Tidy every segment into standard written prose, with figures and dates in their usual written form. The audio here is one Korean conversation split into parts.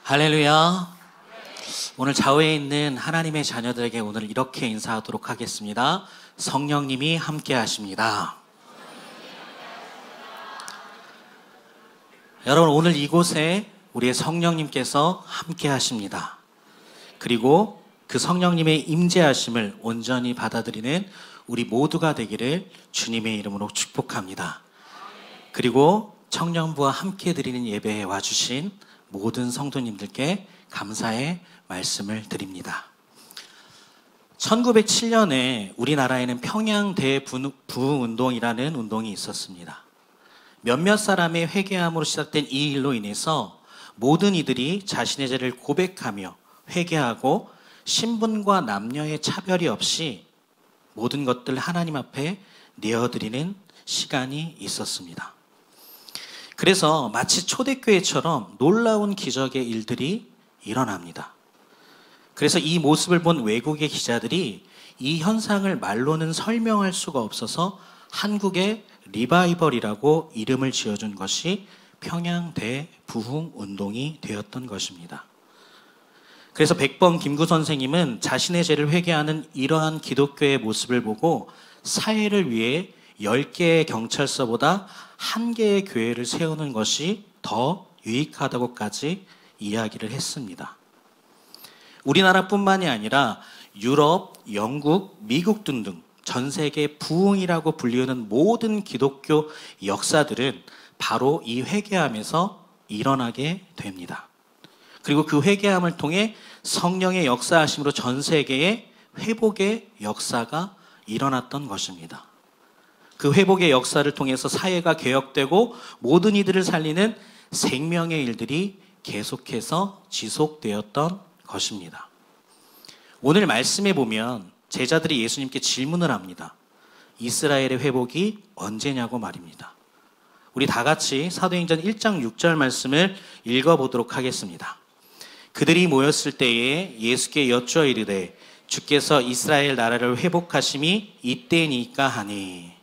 할렐루야. 오늘 좌우에 있는 하나님의 자녀들에게 오늘 이렇게 인사하도록 하겠습니다. 성령님이 함께 하십니다. 여러분, 오늘 이곳에 우리의 성령님께서 함께 하십니다. 그리고 그 성령님의 임재하심을 온전히 받아들이는 우리 모두가 되기를 주님의 이름으로 축복합니다. 그리고 청년부와 함께 드리는 예배에 와주신 모든 성도님들께 감사의 말씀을 드립니다. 1907년에 우리나라에는 평양 대부흥운동이라는 운동이 있었습니다. 몇몇 사람의 회개함으로 시작된 이 일로 인해서 모든 이들이 자신의 죄를 고백하며 회개하고 신분과 남녀의 차별이 없이 모든 것들 하나님 앞에 내어드리는 시간이 있었습니다. 그래서 마치 초대교회처럼 놀라운 기적의 일들이 일어납니다. 그래서 이 모습을 본 외국의 기자들이 이 현상을 말로는 설명할 수가 없어서 한국의 리바이벌이라고 이름을 지어준 것이 평양 대부흥운동이 되었던 것입니다. 그래서 백범 김구 선생님은 자신의 죄를 회개하는 이러한 기독교의 모습을 보고 사회를 위해 10개의 경찰서보다 1개의 교회를 세우는 것이 더 유익하다고까지 이야기를 했습니다. 우리나라뿐만이 아니라 유럽, 영국, 미국 등등 전 세계 부흥이라고 불리우는 모든 기독교 역사들은 바로 이 회개함에서 일어나게 됩니다. 그리고 그 회개함을 통해 성령의 역사하심으로 전 세계에 회복의 역사가 일어났던 것입니다. 그 회복의 역사를 통해서 사회가 개혁되고 모든 이들을 살리는 생명의 일들이 계속해서 지속되었던 것입니다. 오늘 말씀에 보면 제자들이 예수님께 질문을 합니다. 이스라엘의 회복이 언제냐고 말입니다. 우리 다 같이 사도행전 1장 6절 말씀을 읽어보도록 하겠습니다. 그들이 모였을 때에 예수께 여쭈어 이르되 주께서 이스라엘 나라를 회복하심이 이때니까 하니.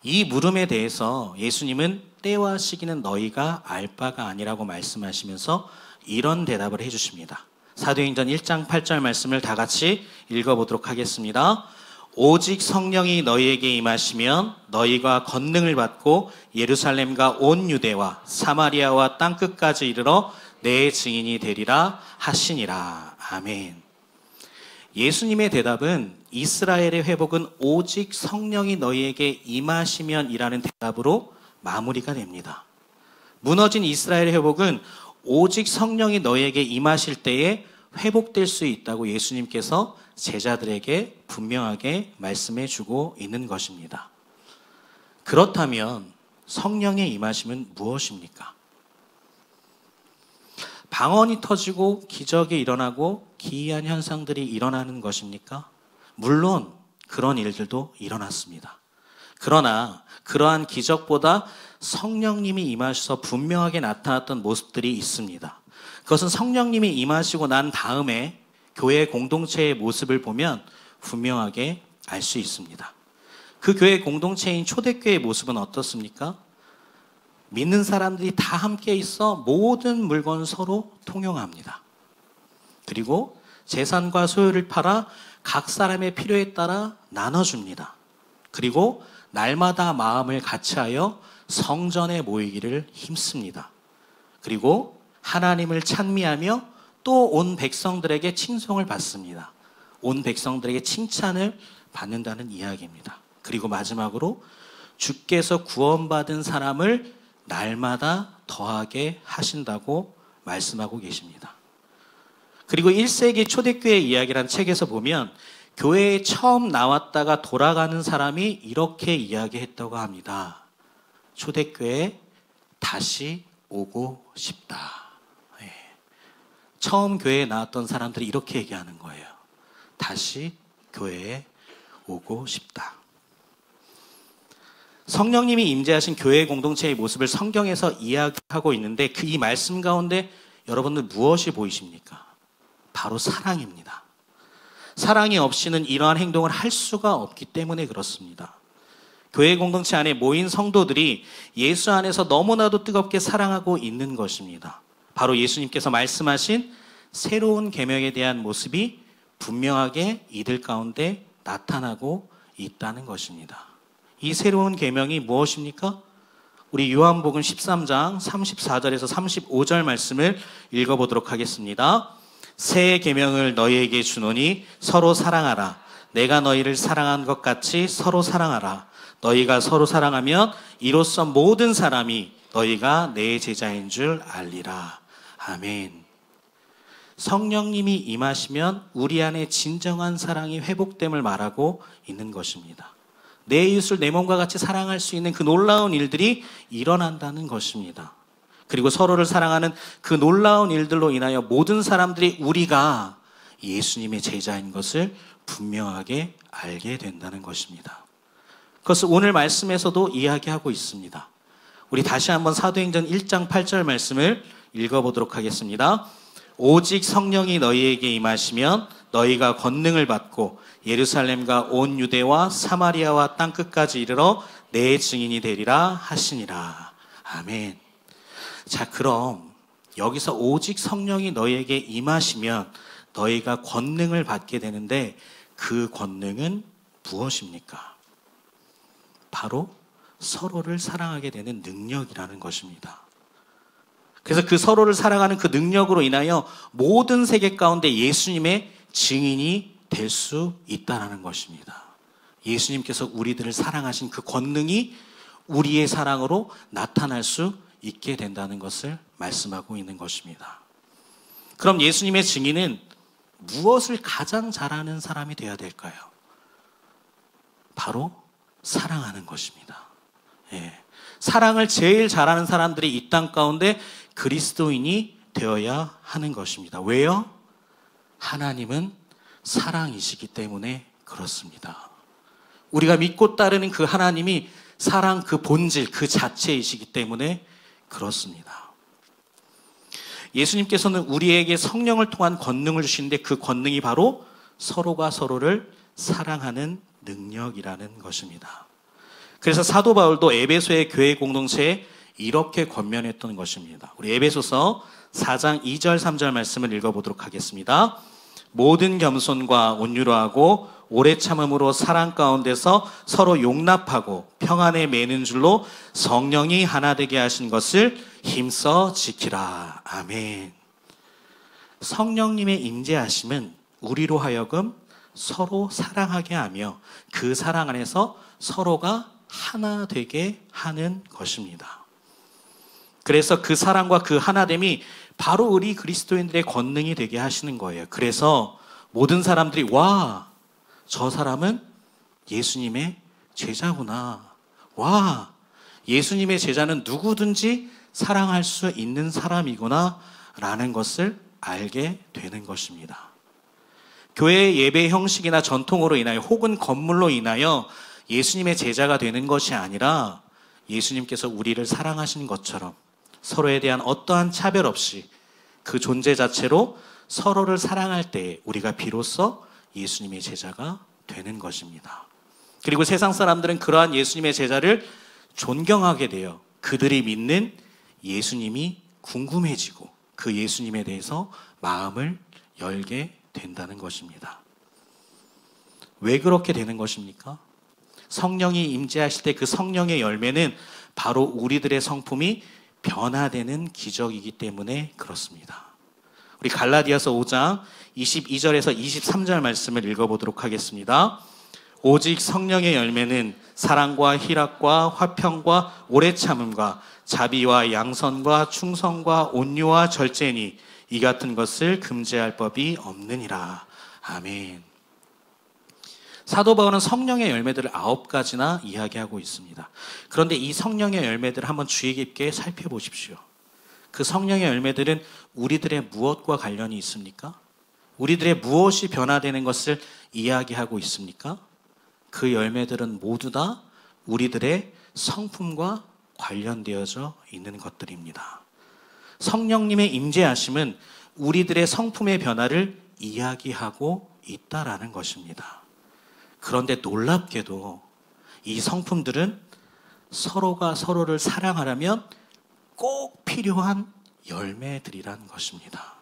이 물음에 대해서 예수님은 때와 시기는 너희가 알 바가 아니라고 말씀하시면서 이런 대답을 해주십니다. 사도행전 1장 8절 말씀을 다 같이 읽어보도록 하겠습니다. 오직 성령이 너희에게 임하시면 너희가 권능을 받고 예루살렘과 온 유대와 사마리아와 땅끝까지 이르러 내 증인이 되리라 하시니라. 아멘. 예수님의 대답은 이스라엘의 회복은 오직 성령이 너희에게 임하시면이라는 대답으로 마무리가 됩니다. 무너진 이스라엘의 회복은 오직 성령이 너희에게 임하실 때에 회복될 수 있다고 예수님께서 제자들에게 분명하게 말씀해 주고 있는 것입니다. 그렇다면 성령의 임하심은 무엇입니까? 방언이 터지고 기적이 일어나고 기이한 현상들이 일어나는 것입니까? 물론 그런 일들도 일어났습니다. 그러나 그러한 기적보다 성령님이 임하셔서 분명하게 나타났던 모습들이 있습니다. 그것은 성령님이 임하시고 난 다음에 교회 공동체의 모습을 보면 분명하게 알 수 있습니다. 그 교회 공동체인 초대교회의 모습은 어떻습니까? 믿는 사람들이 다 함께 있어 모든 물건 서로 통용합니다. 그리고 재산과 소유를 팔아 각 사람의 필요에 따라 나눠줍니다. 그리고 날마다 마음을 같이하여 성전에 모이기를 힘씁니다. 그리고 하나님을 찬미하며 또 온 백성들에게 칭송을 받습니다. 온 백성들에게 칭찬을 받는다는 이야기입니다. 그리고 마지막으로 주께서 구원받은 사람을 날마다 더하게 하신다고 말씀하고 계십니다. 그리고 1세기 초대교회 이야기란 책에서 보면 교회에 처음 나왔다가 돌아가는 사람이 이렇게 이야기했다고 합니다. 초대교회에 다시 오고 싶다. 네. 처음 교회에 나왔던 사람들이 이렇게 얘기하는 거예요. 다시 교회에 오고 싶다. 성령님이 임재하신 교회 공동체의 모습을 성경에서 이야기하고 있는데 그 이 말씀 가운데 여러분들 무엇이 보이십니까? 바로 사랑입니다. 사랑이 없이는 이러한 행동을 할 수가 없기 때문에 그렇습니다. 교회 공동체 안에 모인 성도들이 예수 안에서 너무나도 뜨겁게 사랑하고 있는 것입니다. 바로 예수님께서 말씀하신 새로운 계명에 대한 모습이 분명하게 이들 가운데 나타나고 있다는 것입니다. 이 새로운 계명이 무엇입니까? 우리 요한복음 13장 34절에서 35절 말씀을 읽어보도록 하겠습니다. 새 계명을 너희에게 주노니 서로 사랑하라. 내가 너희를 사랑한 것 같이 서로 사랑하라. 너희가 서로 사랑하면 이로써 모든 사람이 너희가 내 제자인 줄 알리라. 아멘. 성령님이 임하시면 우리 안에 진정한 사랑이 회복됨을 말하고 있는 것입니다. 내 이웃을 내 몸과 같이 사랑할 수 있는 그 놀라운 일들이 일어난다는 것입니다. 그리고 서로를 사랑하는 그 놀라운 일들로 인하여 모든 사람들이 우리가 예수님의 제자인 것을 분명하게 알게 된다는 것입니다. 그것을 오늘 말씀에서도 이야기하고 있습니다. 우리 다시 한번 사도행전 1장 8절 말씀을 읽어보도록 하겠습니다. 오직 성령이 너희에게 임하시면 너희가 권능을 받고 예루살렘과 온 유대와 사마리아와 땅끝까지 이르러 내 증인이 되리라 하시니라. 아멘. 자, 그럼 여기서 오직 성령이 너희에게 임하시면 너희가 권능을 받게 되는데 그 권능은 무엇입니까? 바로 서로를 사랑하게 되는 능력이라는 것입니다. 그래서 그 서로를 사랑하는 그 능력으로 인하여 모든 세계 가운데 예수님의 증인이 될 수 있다는 것입니다. 예수님께서 우리들을 사랑하신 그 권능이 우리의 사랑으로 나타날 수 있게 된다는 것을 말씀하고 있는 것입니다. 그럼 예수님의 증인은 무엇을 가장 잘하는 사람이 되어야 될까요? 바로 사랑하는 것입니다. 예. 사랑을 제일 잘하는 사람들이 이 땅 가운데 그리스도인이 되어야 하는 것입니다. 왜요? 하나님은 사랑이시기 때문에 그렇습니다. 우리가 믿고 따르는 그 하나님이 사랑 그 본질 그 자체이시기 때문에 그렇습니다. 예수님께서는 우리에게 성령을 통한 권능을 주시는데 그 권능이 바로 서로가 서로를 사랑하는 능력이라는 것입니다. 그래서 사도 바울도 에베소의 교회 공동체에 이렇게 권면했던 것입니다. 우리 에베소서 4장 2절 3절 말씀을 읽어보도록 하겠습니다. 모든 겸손과 온유로 하고 오래 참음으로 사랑 가운데서 서로 용납하고 평안에 매는 줄로 성령이 하나 되게 하신 것을 힘써 지키라. 아멘. 성령님의 임재하심은 우리로 하여금 서로 사랑하게 하며 그 사랑 안에서 서로가 하나 되게 하는 것입니다. 그래서 그 사랑과 그 하나됨이 바로 우리 그리스도인들의 권능이 되게 하시는 거예요. 그래서 모든 사람들이 와, 저 사람은 예수님의 제자구나. 와, 예수님의 제자는 누구든지 사랑할 수 있는 사람이구나 라는 것을 알게 되는 것입니다. 교회의 예배 형식이나 전통으로 인하여 혹은 건물로 인하여 예수님의 제자가 되는 것이 아니라 예수님께서 우리를 사랑하신 것처럼 서로에 대한 어떠한 차별 없이 그 존재 자체로 서로를 사랑할 때 우리가 비로소 예수님의 제자가 되는 것입니다. 그리고 세상 사람들은 그러한 예수님의 제자를 존경하게 되어 그들이 믿는 예수님이 궁금해지고 그 예수님에 대해서 마음을 열게 된다는 것입니다. 왜 그렇게 되는 것입니까? 성령이 임재하실 때 그 성령의 열매는 바로 우리들의 성품이 변화되는 기적이기 때문에 그렇습니다. 우리 갈라디아서 5장 22절에서 23절 말씀을 읽어보도록 하겠습니다. 오직 성령의 열매는 사랑과 희락과 화평과 오래 참음과 자비와 양선과 충성과 온유와 절제니 이 같은 것을 금지할 법이 없느니라. 아멘. 사도 바울은 성령의 열매들을 9가지나 이야기하고 있습니다. 그런데 이 성령의 열매들을 한번 주의 깊게 살펴보십시오. 그 성령의 열매들은 우리들의 무엇과 관련이 있습니까? 우리들의 무엇이 변화되는 것을 이야기하고 있습니까? 그 열매들은 모두 다 우리들의 성품과 관련되어져 있는 것들입니다. 성령님의 임재하심은 우리들의 성품의 변화를 이야기하고 있다라는 것입니다. 그런데 놀랍게도 이 성품들은 서로가 서로를 사랑하려면 꼭 필요한 열매들이란 것입니다.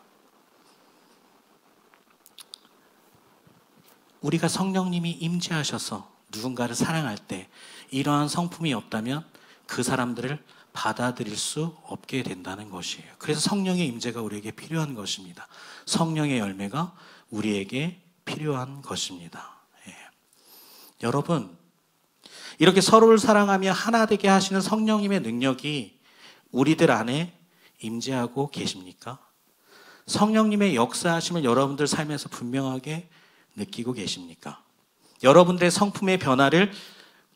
우리가 성령님이 임재하셔서 누군가를 사랑할 때 이러한 성품이 없다면 그 사람들을 받아들일 수 없게 된다는 것이에요. 그래서 성령의 임재가 우리에게 필요한 것입니다. 성령의 열매가 우리에게 필요한 것입니다. 예. 여러분, 이렇게 서로를 사랑하며 하나 되게 하시는 성령님의 능력이 우리들 안에 임재하고 계십니까? 성령님의 역사하심을 여러분들 삶에서 분명하게 느끼고 계십니까? 여러분들의 성품의 변화를,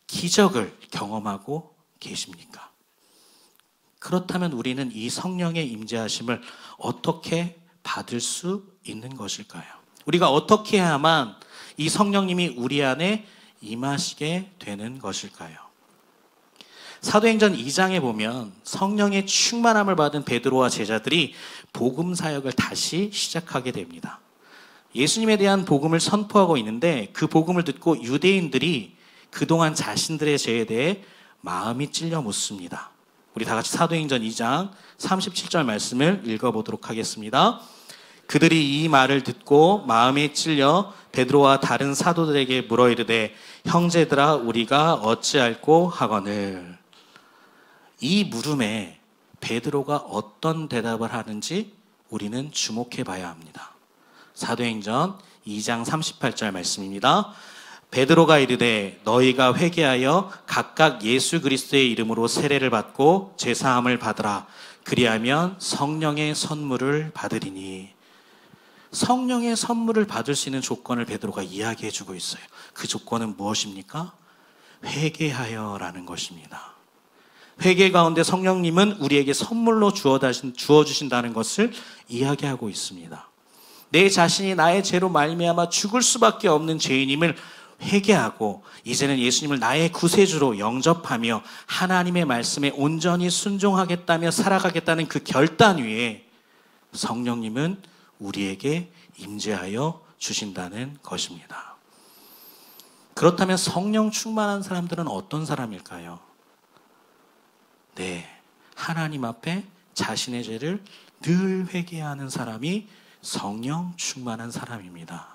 기적을 경험하고 계십니까? 그렇다면 우리는 이 성령의 임재하심을 어떻게 받을 수 있는 것일까요? 우리가 어떻게 해야만 이 성령님이 우리 안에 임하시게 되는 것일까요? 사도행전 2장에 보면 성령의 충만함을 받은 베드로와 제자들이 복음 사역을 다시 시작하게 됩니다. 예수님에 대한 복음을 선포하고 있는데 그 복음을 듣고 유대인들이 그동안 자신들의 죄에 대해 마음이 찔려 묻습니다. 우리 다 같이 사도행전 2장 37절 말씀을 읽어보도록 하겠습니다. 그들이 이 말을 듣고 마음에 찔려 베드로와 다른 사도들에게 물어 이르되 형제들아 우리가 어찌할꼬 하거늘. 이 물음에 베드로가 어떤 대답을 하는지 우리는 주목해 봐야 합니다. 사도행전 2장 38절 말씀입니다. 베드로가 이르되 너희가 회개하여 각각 예수 그리스도의 이름으로 세례를 받고 제사함을 받으라. 그리하면 성령의 선물을 받으리니. 성령의 선물을 받을 수 있는 조건을 베드로가 이야기해 주고 있어요. 그 조건은 무엇입니까? 회개하여라는 것입니다. 회개 가운데 성령님은 우리에게 선물로 주어주신다는 것을 이야기하고 있습니다. 내 자신이 나의 죄로 말미암아 죽을 수밖에 없는 죄인임을 회개하고 이제는 예수님을 나의 구세주로 영접하며 하나님의 말씀에 온전히 순종하겠다며 살아가겠다는 그 결단 위에 성령님은 우리에게 임재하여 주신다는 것입니다. 그렇다면 성령 충만한 사람들은 어떤 사람일까요? 네, 하나님 앞에 자신의 죄를 늘 회개하는 사람이 성령 충만한 사람입니다.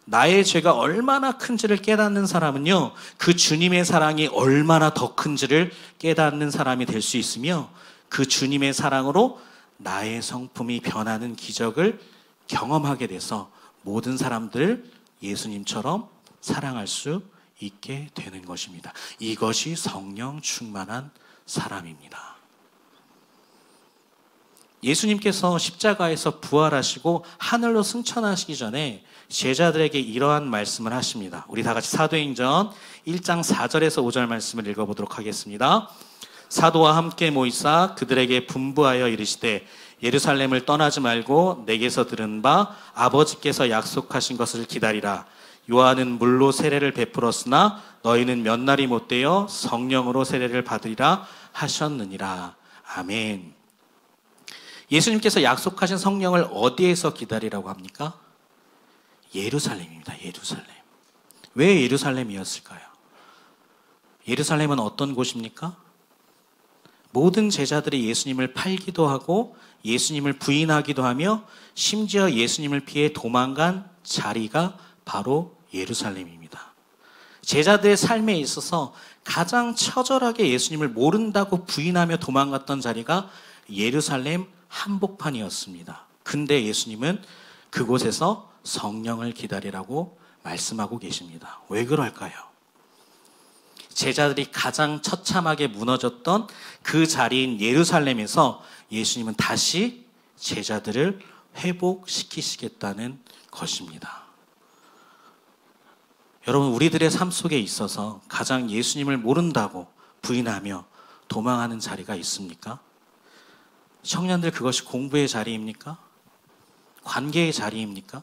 나의 죄가 얼마나 큰지를 깨닫는 사람은요, 그 주님의 사랑이 얼마나 더 큰지를 깨닫는 사람이 될 수 있으며 그 주님의 사랑으로 나의 성품이 변하는 기적을 경험하게 돼서 모든 사람들을 예수님처럼 사랑할 수 있게 되는 것입니다. 이것이 성령 충만한 사람입니다. 예수님께서 십자가에서 부활하시고 하늘로 승천하시기 전에 제자들에게 이러한 말씀을 하십니다. 우리 다 같이 사도행전 1장 4절에서 5절 말씀을 읽어보도록 하겠습니다. 사도와 함께 모이사 그들에게 분부하여 이르시되 예루살렘을 떠나지 말고 내게서 들은 바 아버지께서 약속하신 것을 기다리라. 요한은 물로 세례를 베풀었으나 너희는 몇 날이 못되어 성령으로 세례를 받으리라 하셨느니라. 아멘. 예수님께서 약속하신 성령을 어디에서 기다리라고 합니까? 예루살렘입니다. 예루살렘. 왜 예루살렘이었을까요? 예루살렘은 어떤 곳입니까? 모든 제자들이 예수님을 팔기도 하고 예수님을 부인하기도 하며 심지어 예수님을 피해 도망간 자리가 바로 예루살렘입니다. 제자들의 삶에 있어서 가장 처절하게 예수님을 모른다고 부인하며 도망갔던 자리가 예루살렘 한복판이었습니다. 근데 예수님은 그곳에서 성령을 기다리라고 말씀하고 계십니다. 왜 그럴까요? 제자들이 가장 처참하게 무너졌던 그 자리인 예루살렘에서 예수님은 다시 제자들을 회복시키시겠다는 것입니다. 여러분, 우리들의 삶 속에 있어서 가장 예수님을 모른다고 부인하며 도망하는 자리가 있습니까? 청년들, 그것이 공부의 자리입니까? 관계의 자리입니까?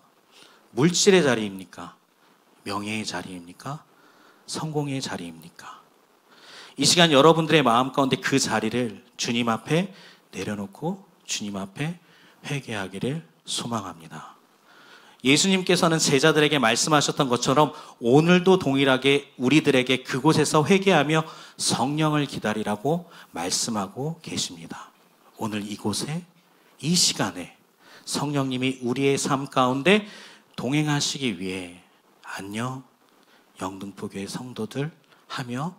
물질의 자리입니까? 명예의 자리입니까? 성공의 자리입니까? 이 시간 여러분들의 마음 가운데 그 자리를 주님 앞에 내려놓고 주님 앞에 회개하기를 소망합니다. 예수님께서는 제자들에게 말씀하셨던 것처럼 오늘도 동일하게 우리들에게 그곳에서 회개하며 성령을 기다리라고 말씀하고 계십니다. 오늘 이곳에 이 시간에 성령님이 우리의 삶 가운데 동행하시기 위해 안녕 영등포교회 성도들 하며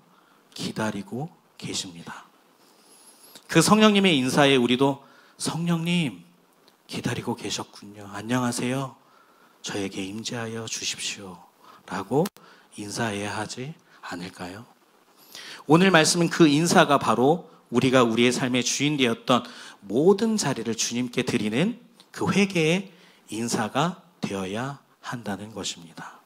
기다리고 계십니다. 그 성령님의 인사에 우리도 성령님 기다리고 계셨군요. 안녕하세요. 저에게 임재하여 주십시오. 라고 인사해야 하지 않을까요? 오늘 말씀은 그 인사가 바로 우리가 우리의 삶의 주인 되었던 모든 자리를 주님께 드리는 그 회개의 인사가 되어야 한다는 것입니다.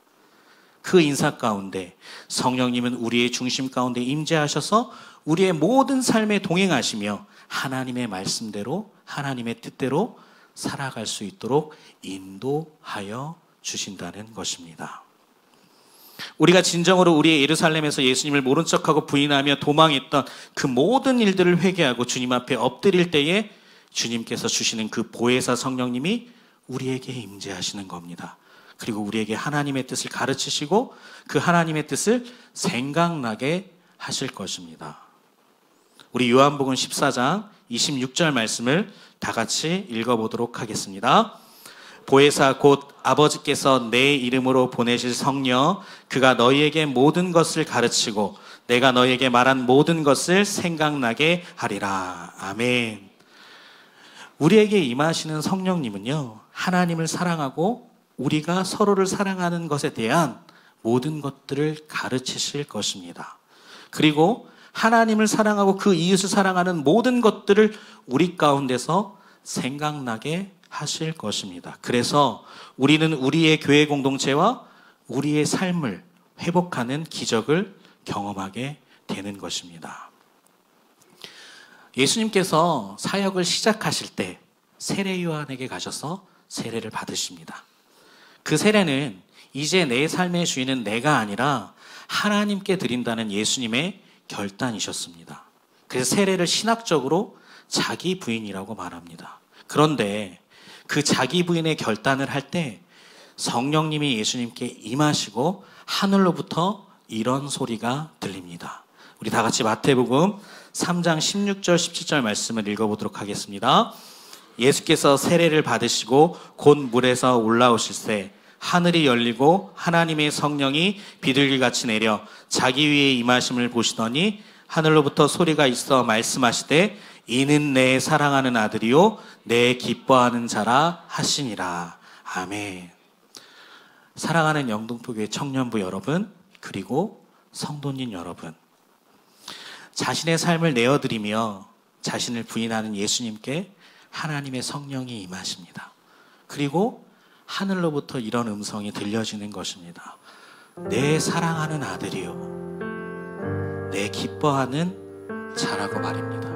그 인사 가운데 성령님은 우리의 중심 가운데 임재하셔서 우리의 모든 삶에 동행하시며 하나님의 말씀대로 하나님의 뜻대로 살아갈 수 있도록 인도하여 주신다는 것입니다. 우리가 진정으로 우리의 예루살렘에서 예수님을 모른 척하고 부인하며 도망했던 그 모든 일들을 회개하고 주님 앞에 엎드릴 때에 주님께서 주시는 그 보혜사 성령님이 우리에게 임재하시는 겁니다. 그리고 우리에게 하나님의 뜻을 가르치시고 그 하나님의 뜻을 생각나게 하실 것입니다. 우리 요한복음 14장 26절 말씀을 다 같이 읽어보도록 하겠습니다. 보혜사 곧 아버지께서 내 이름으로 보내실 성령 그가 너희에게 모든 것을 가르치고 내가 너희에게 말한 모든 것을 생각나게 하리라. 아멘. 우리에게 임하시는 성령님은요, 하나님을 사랑하고 우리가 서로를 사랑하는 것에 대한 모든 것들을 가르치실 것입니다. 그리고 하나님을 사랑하고 그 이웃을 사랑하는 모든 것들을 우리 가운데서 생각나게 하실 것입니다. 그래서 우리는 우리의 교회 공동체와 우리의 삶을 회복하는 기적을 경험하게 되는 것입니다. 예수님께서 사역을 시작하실 때 세례 요한에게 가셔서 세례를 받으십니다. 그 세례는 이제 내 삶의 주인은 내가 아니라 하나님께 드린다는 예수님의 결단이셨습니다. 그래서 세례를 신학적으로 자기 부인이라고 말합니다. 그런데 그 자기 부인의 결단을 할 때 성령님이 예수님께 임하시고 하늘로부터 이런 소리가 들립니다. 우리 다 같이 마태복음 3장 16절 17절 말씀을 읽어보도록 하겠습니다. 예수께서 세례를 받으시고 곧 물에서 올라오실새 하늘이 열리고 하나님의 성령이 비둘기같이 내려 자기 위에 임하심을 보시더니 하늘로부터 소리가 있어 말씀하시되 이는 내 사랑하는 아들이요 내 기뻐하는 자라 하시니라. 아멘. 사랑하는 영등포교회 청년부 여러분, 그리고 성도님 여러분, 자신의 삶을 내어드리며 자신을 부인하는 예수님께 하나님의 성령이 임하십니다. 그리고 하늘로부터 이런 음성이 들려지는 것입니다. 내 사랑하는 아들이요 내 기뻐하는 자라고 말입니다.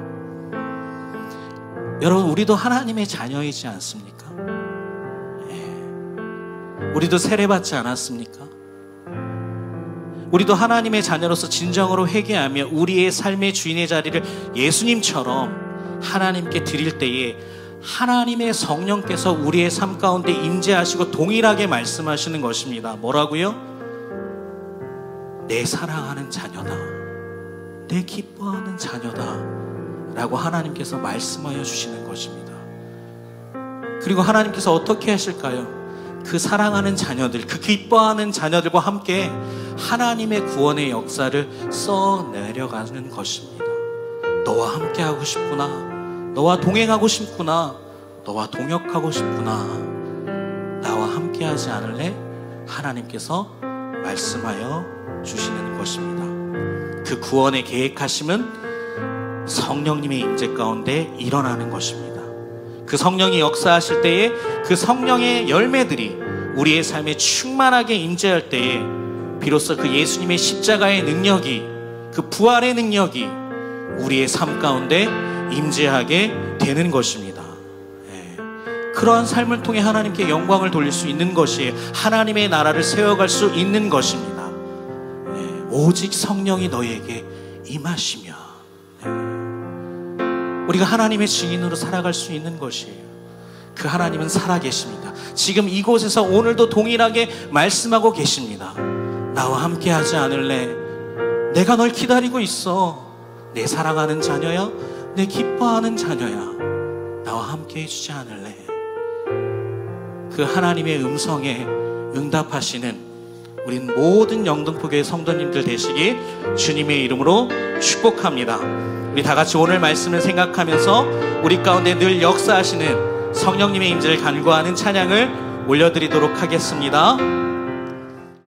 여러분, 우리도 하나님의 자녀이지 않습니까? 우리도 세례받지 않았습니까? 우리도 하나님의 자녀로서 진정으로 회개하며 우리의 삶의 주인의 자리를 예수님처럼 하나님께 드릴 때에 하나님의 성령께서 우리의 삶 가운데 임재하시고 동일하게 말씀하시는 것입니다. 뭐라고요? 내 사랑하는 자녀다, 내 기뻐하는 자녀다 라고 하나님께서 말씀하여 주시는 것입니다. 그리고 하나님께서 어떻게 하실까요? 그 사랑하는 자녀들, 그 기뻐하는 자녀들과 함께 하나님의 구원의 역사를 써내려가는 것입니다. 너와 함께 하고 싶구나, 너와 동행하고 싶구나, 너와 동역하고 싶구나, 나와 함께 하지 않을래? 하나님께서 말씀하여 주시는 것입니다. 그 구원의 계획하심은 성령님의 임재 가운데 일어나는 것입니다. 그 성령이 역사하실 때에 그 성령의 열매들이 우리의 삶에 충만하게 임재할 때에 비로소 그 예수님의 십자가의 능력이, 그 부활의 능력이 우리의 삶 가운데 임재하게 되는 것입니다. 그러한 삶을 통해 하나님께 영광을 돌릴 수 있는 것이 하나님의 나라를 세워갈 수 있는 것입니다. 오직 성령이 너희에게 임하시며 우리가 하나님의 증인으로 살아갈 수 있는 것이에요. 그 하나님은 살아계십니다. 지금 이곳에서 오늘도 동일하게 말씀하고 계십니다. 나와 함께 하지 않을래? 내가 널 기다리고 있어. 내 사랑하는 자녀야, 내 기뻐하는 자녀야, 나와 함께 해주지 않을래? 그 하나님의 음성에 응답하시는 우린 모든 영등포교회 성도님들 되시기 주님의 이름으로 축복합니다. 우리 다 같이 오늘 말씀을 생각하면서 우리 가운데 늘 역사하시는 성령님의 임재를 간구하는 찬양을 올려드리도록 하겠습니다.